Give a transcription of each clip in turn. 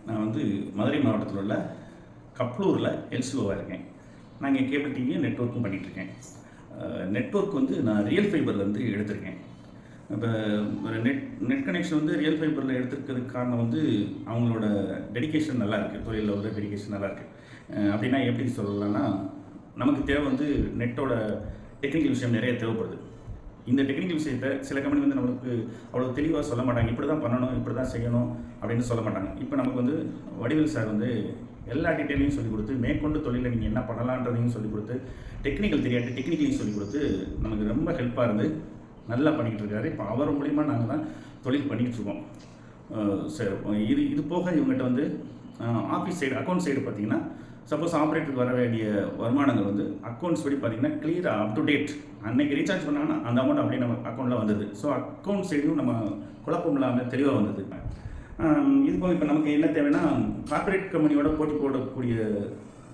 நான் வந்து மதுரை மாவட்டத்தில் உள்ள கப்ளூரில் எல்சிஓவாக இருக்கேன். நான் இங்கே கேபிள் டிவியும் நெட்ஒர்க்கும் பண்ணிகிட்ருக்கேன். நெட்ஒர்க் வந்து நான் ரியல் ஃபைபர்லேருந்து எடுத்திருக்கேன். இப்போ ஒரு நெட் கனெக்ஷன் வந்து ரியல் ஃபைபரில் எடுத்துருக்கிறதுக்கு காரணம் வந்து அவங்களோட டெடிக்கேஷன் நல்லா இருக்குது, தொழிலில் உள்ள டெடிக்கேஷன் நல்லா இருக்குது. அப்படின்னா எப்படி சொல்லலாம்னா, நமக்கு தேவை வந்து நெட்டோட டெக்னிக்கல் விஷயம் நிறைய தேவைப்படுது. இந்த டெக்னிக்கல் விஷயத்தை சில கம்பெனி வந்து நம்மளுக்கு அவ்வளோ தெளிவாக சொல்ல மாட்டாங்க. இப்படி தான் பண்ணணும், இப்படி தான் செய்யணும் அப்படின்னு சொல்ல மாட்டாங்க. இப்போ நமக்கு வந்து வடிவேல் சார் வந்து எல்லா டீட்டெயிலையும் சொல்லிக் கொடுத்து, மேற்கொண்டு தொழிலில் நீங்கள் என்ன பண்ணலான்றதையும் சொல்லிக் கொடுத்து, டெக்னிக்கல் தெரியாட்டி டெக்னிக்கலையும் சொல்லிக் கொடுத்து நமக்கு ரொம்ப ஹெல்ப்பாக இருந்து நல்லா பண்ணிக்கிட்டு இருக்காரு. இப்போ அவர் மூலிமா நாங்கள் தான் தொழில் பண்ணிக்கிட்டு இருக்கோம். சரி, இது போக இவங்ககிட்ட வந்து ஆஃபீஸ் சைடு, அக்கௌண்ட் சைடு பார்த்தீங்கன்னா, சப்போஸ் ஆப்ரேட்டருக்கு வர வேண்டிய வருமானங்கள் வந்து அக்கௌண்ட்ஸ் படி பார்த்தீங்கன்னா கிளியராக அப் டு டேட், அன்னைக்கு ரீசார்ஜ் பண்ணாங்கன்னா அந்த அமௌண்ட் அப்படியே நம்ம அக்கௌண்ட்டில் வந்தது. ஸோ அக்கௌண்ட் சைடும் நம்ம குழப்பம் இல்லாமல் தெளிவாக வந்தது. இது போக இப்போ நமக்கு என்ன தேவைன்னா, கார்பரேட் கம்பெனியோட போட்டி போடக்கூடிய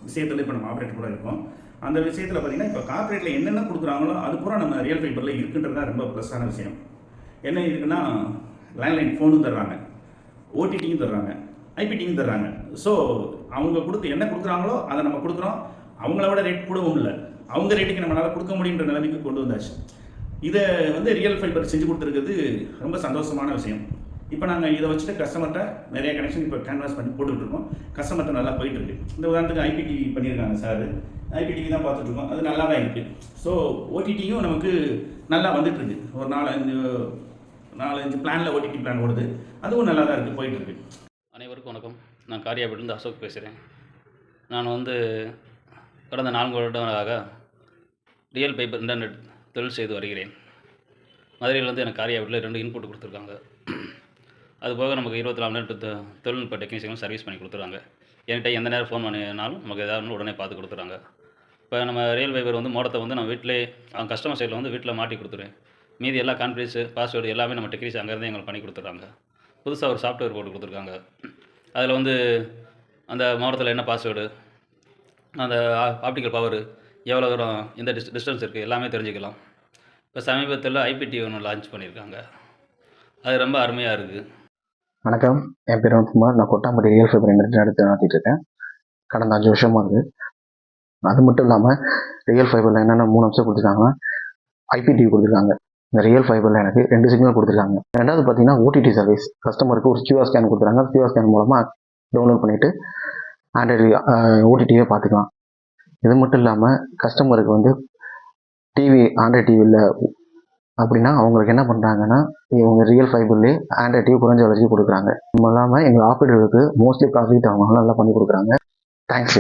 விஷயத்தில் இப்போ நம்ம ஆப்ரேட்டர் கூட இருக்கோம். அந்த விஷயத்தில் பார்த்தீங்கன்னா, இப்போ கார்பரேட்டில் என்னென்ன கொடுக்குறாங்களோ அது பூரா நம்ம ரியல் ஃபைபரில் இருக்குன்றது தான் ரொம்ப ப்ளஸ்ஸான விஷயம். என்ன இருக்குன்னா, லேண்ட்லைன் ஃபோனும் தர்றாங்க, ஓடிடியும் தர்றாங்க, ஐபிடியும் தர்றாங்க. ஸோ அவங்க கொடுத்து என்ன கொடுக்குறாங்களோ அதை நம்ம கொடுக்குறோம். அவங்கள விட ரேட் கூடவும் இல்லை, அவங்க ரேட்டுக்கு நம்மளால் கொடுக்க முடியுன்ற நிலைமைக்கு கொண்டு வந்தாச்சு. இதை வந்து ரியல் ஃபைபர் செஞ்சு கொடுத்துருக்கிறது ரொம்ப சந்தோஷமான விஷயம். இப்போ நாங்கள் இதை வச்சுட்டு கஸ்டமர்கிட்ட நிறைய கனெக்ஷன் இப்போ கேன்வாஸ் பண்ணி போட்டுக்கிட்டு இருக்கோம். கஸ்டமர்கிட்ட நல்லா போயிட்டுருக்கு. இந்த உதாரணத்துக்கு ஐபிடி பண்ணியிருக்காங்க சார், ஐபிடிவி தான் பார்த்துட்ருக்கோம், அது நல்லா தான் இருக்குது. ஸோ ஓடிடியும் நமக்கு நல்லா வந்துட்டுருக்கு. ஒரு 4-5 பிளானில் ஓடிடி பிளான் ஓடுது, அதுவும் நல்லா தான் இருக்குது, போயிட்டுருக்கு. அனைவருக்கும் வணக்கம். நான் காரியாபேட்டிலிருந்து அசோக் பேசுகிறேன். நான் வந்து கடந்த 4 வருடங்களாக ரியல் ஃபைபர் இன்டர்நெட் தொழில் செய்து வருகிறேன். மதுரையில் வந்து எனக்கு காரியாபேட்டில் 2 இன்புட் கொடுத்துருக்காங்க. அதுபோக நமக்கு 24 மணி நேரம் தொழில்நுட்ப டெக்னீஷியன் சர்வீஸ் பண்ணி கொடுத்துருவாங்க. என்கிட்ட எந்த நேரம் ஃபோன் பண்ணினாலும் நமக்கு ஏதாவது உடனே பார்த்து கொடுத்துறாங்க. இப்போ நம்ம ரியல் ஃபைபர் வந்து மோடத்தை வந்து நம்ம வீட்டிலே, அவங்க கஸ்டமர் சைடில் வந்து வீட்டில் மாட்டி கொடுத்துருவேன். மீதி எல்லா கான்ஃபிடன்ஸு, பாஸ்வேர்டு எல்லாமே நம்ம டெக்னீஷியன் அங்கேருந்து எங்களுக்கு பண்ணி கொடுத்துட்றாங்க. புதுசாக ஒரு சாஃப்ட்வேர் போட்டு கொடுத்துருக்காங்க. அதில் வந்து அந்த மோடத்தில் என்ன பாஸ்வேர்டு, அந்த ஆப்டிக்கல் பவரு எவ்வளோ தூரம், எந்த டிஸ்டன்ஸ் இருக்குது எல்லாமே தெரிஞ்சுக்கலாம். இப்போ சமீபத்தில் ஐபிடி ஒன்று லான்ச் பண்ணியிருக்காங்க. அது ரொம்ப அருமையாக இருக்குது. வணக்கம், என் பேர் குமார். நான் கொட்டாம்பட்டி ரியல் ஃபைபர் இன்டர்நெட் எடுத்து நடத்திட்டு இருக்கேன். கடந்த 5 வருஷமாக இருக்குது. அது மட்டும் இல்லாமல் ரியல் ஃபைபரில் என்னென்ன 3 அம்சம் கொடுத்துருக்காங்கன்னா, ஐபிடிவி கொடுத்துருக்காங்க. இந்த ரியல் ஃபைபரில் எனக்கு 2 சிக்னல் கொடுத்துருக்காங்க. ரெண்டாவது பார்த்தீங்கன்னா ஓடிடி சர்வீஸ். கஸ்டமருக்கு ஒரு கியூஆர் ஸ்கேன் கொடுத்துருக்காங்க. கியூஆர் ஸ்கேன் மூலமாக டவுன்லோட் பண்ணிவிட்டு ஆண்ட்ராய்டு ஓடிடியே பார்த்துக்கலாம். இது மட்டும் இல்லாமல் கஸ்டமருக்கு வந்து டிவி, ஆண்ட்ராய்டு டிவியில் அப்படின்னா அவங்களுக்கு என்ன பண்ணுறாங்கன்னா, இவங்க ரியல் ஃபைபர்லேயே ஆண்ட்ராய்டு டிவி குறைஞ்ச விலைக்கு கொடுக்குறாங்க. இது இல்லாமல் எங்கள் ஆப்ரேட்டருக்கு மோஸ்ட்லி ப்ராஃபிட் அவங்க நல்லா பண்ணி கொடுக்குறாங்க. தேங்க்ஸ்.